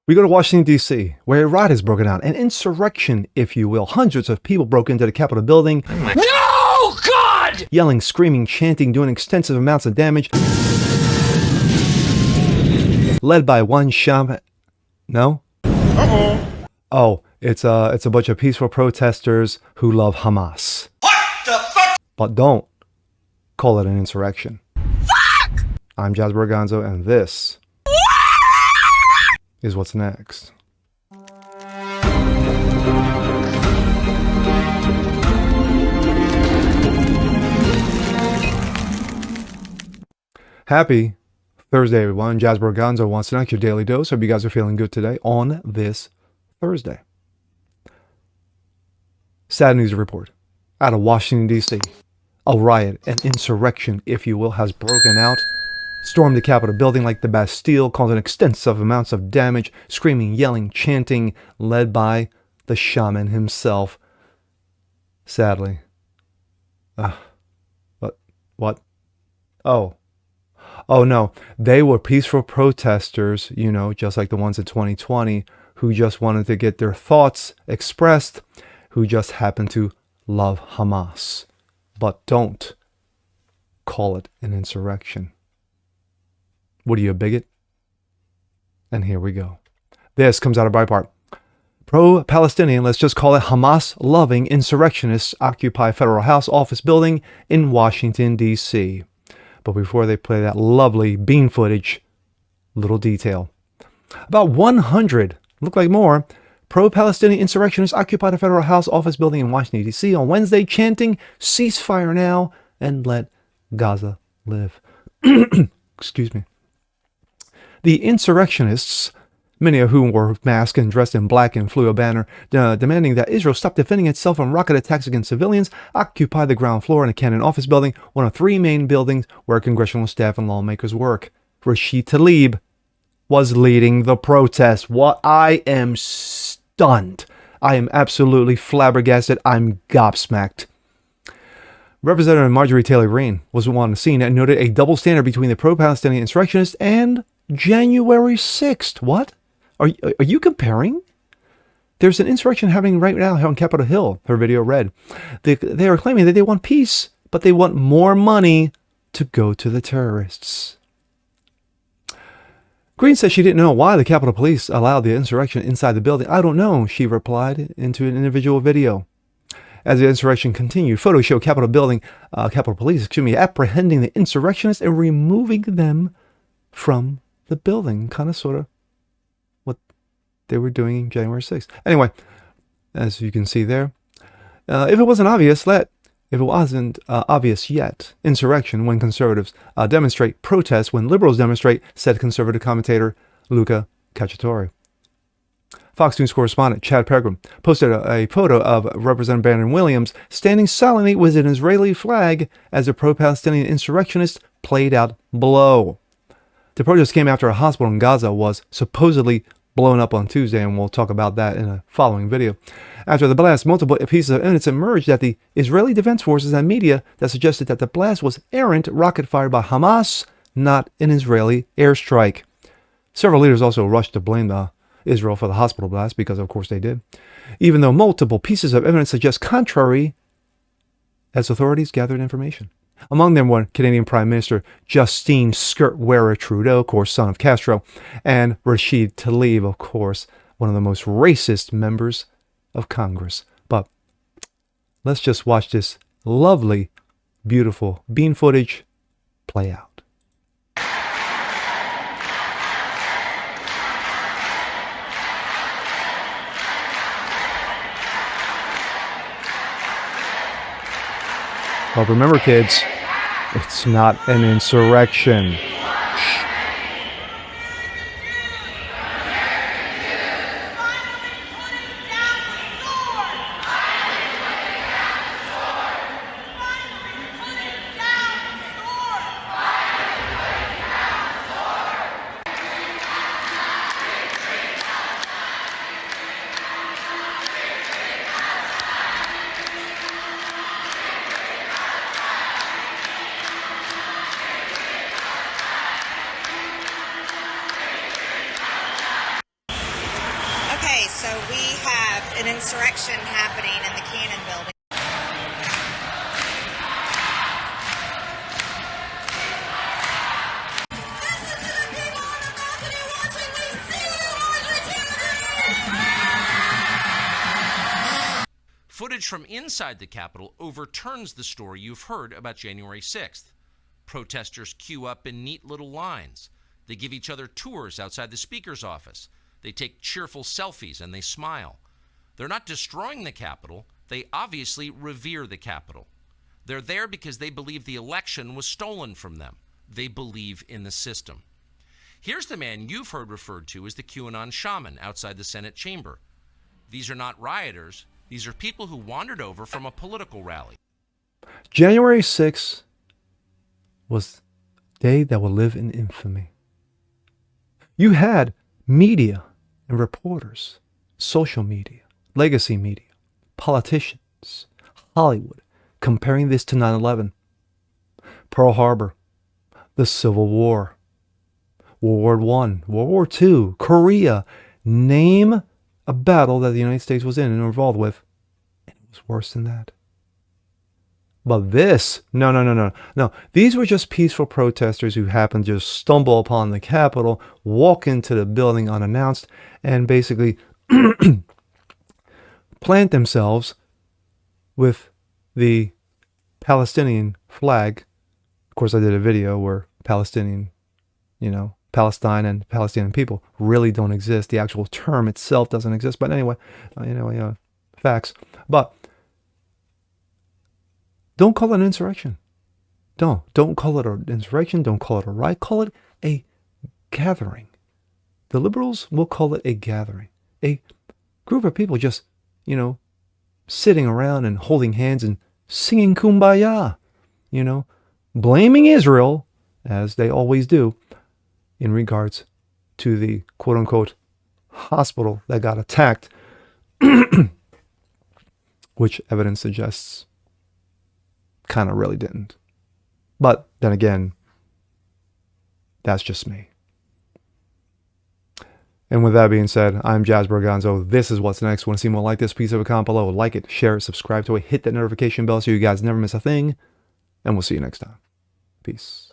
We go to Washington, D.C., where a riot has broken out, an insurrection, if you will. Hundreds of people broke into the Capitol building. No, God! Yelling, screaming, chanting, doing extensive amounts of damage. Led by one shaman. No? Oh, it's a bunch of peaceful protesters who love Hamas. What the fuck? But don't call it an insurrection. Fuck! I'm Jasper Gonzo, and this is what's next. Happy Thursday, everyone. Jasper Gonzo wants to next your daily dose. Hope you guys are feeling good today on this Thursday. Sad news to report. Out of Washington, D.C., a riot, an insurrection, if you will, has broken out. Stormed the Capitol building like the Bastille, causing extensive amounts of damage, screaming, yelling, chanting, led by the shaman himself. Sadly. What? Oh no. They were peaceful protesters, just like the ones in 2020, who just wanted to get their thoughts expressed, who just happened to love Hamas. But don't call it an insurrection. What are you, a bigot? And here we go. This comes out of Breitbart. Pro-Palestinian, let's just call it Hamas-loving insurrectionists occupy federal house office building in Washington, D.C. But before they play that lovely bean footage, little detail. About 100, look like more, pro-Palestinian insurrectionists occupied a federal house office building in Washington, D.C. on Wednesday, chanting, "Ceasefire now and let Gaza live." Excuse me. The insurrectionists, many of whom were masked and dressed in black and flew a banner demanding that Israel stop defending itself from rocket attacks against civilians, occupied the ground floor in a Cannon office building, one of three main buildings where congressional staff and lawmakers work. Rashid Tlaib was leading the protest. What? I am stunned. I am absolutely flabbergasted. I'm gobsmacked. Representative Marjorie Taylor Greene was on the scene and noted a double standard between the pro-Palestinian insurrectionists and January 6th. What? Are you comparing? There's an insurrection happening right now here on Capitol Hill, her video read. They are claiming that they want peace, but they want more money to go to the terrorists. Greene said she didn't know why the Capitol Police allowed the insurrection inside the building. I don't know, she replied into an individual video. As the insurrection continued, photos show Capitol Police, apprehending the insurrectionists and removing them from the building. Kind of, sort of, what they were doing in January 6th. Anyway, as you can see there, if it wasn't obvious yet, insurrection when conservatives demonstrate, protest when liberals demonstrate, said conservative commentator Luca Cacciatore. Fox News correspondent Chad Peregrine posted a photo of Representative Brandon Williams standing silently with an Israeli flag as the pro-Palestinian insurrectionists played out below. The protest came after a hospital in Gaza was supposedly blown up on Tuesday, and we'll talk about that in a following video. After the blast, multiple pieces of evidence emerged at the Israeli Defense Forces and media that suggested that the blast was errant rocket fired by Hamas, not an Israeli airstrike. Several leaders also rushed to blame Israel for the hospital blast, because of course they did, even though multiple pieces of evidence suggest contrary as authorities gathered information. Among them were Canadian Prime Minister Justine skirt-wearer Trudeau, of course, son of Castro, and Rashid Tlaib, of course, one of the most racist members of Congress. But let's just watch this lovely, beautiful bean footage play out. But remember, kids, it's not an insurrection. we have an insurrection happening in the Cannon building. Footage from inside the Capitol overturns the story you've heard about January 6th. Protesters queue up in neat little lines. They give each other tours outside the Speaker's office. They take cheerful selfies and they smile. They're not destroying the Capitol. They obviously revere the Capitol. They're there because they believe the election was stolen from them. They believe in the system. Here's the man you've heard referred to as the QAnon shaman outside the Senate chamber. These are not rioters. These are people who wandered over from a political rally. January 6th was a day that will live in infamy. You had media and reporters, social media, legacy media, politicians, Hollywood, comparing this to 9/11, Pearl Harbor, the Civil War, World War I, World War II, Korea. Name a battle that the United States was in and involved with, and it was worse than that. But this, no. These were just peaceful protesters who happened to just stumble upon the Capitol, walk into the building unannounced, and basically plant themselves with the Palestinian flag. Of course, I did a video where Palestine and Palestinian people really don't exist. The actual term itself doesn't exist. But anyway, facts. But don't call it an insurrection. Don't call it an insurrection. Don't call it a riot. Call it a gathering. The liberals will call it a gathering. A group of people just, sitting around and holding hands and singing Kumbaya. Blaming Israel, as they always do, in regards to the quote-unquote hospital that got attacked, which evidence suggests kind of really didn't. But then again, that's just me. And with that being said, I'm Jazz Berganzo. This is What's Next. Want to see more like this? Please have a comment below. Like it, share it, subscribe to it, hit that notification bell so you guys never miss a thing. And we'll see you next time. Peace.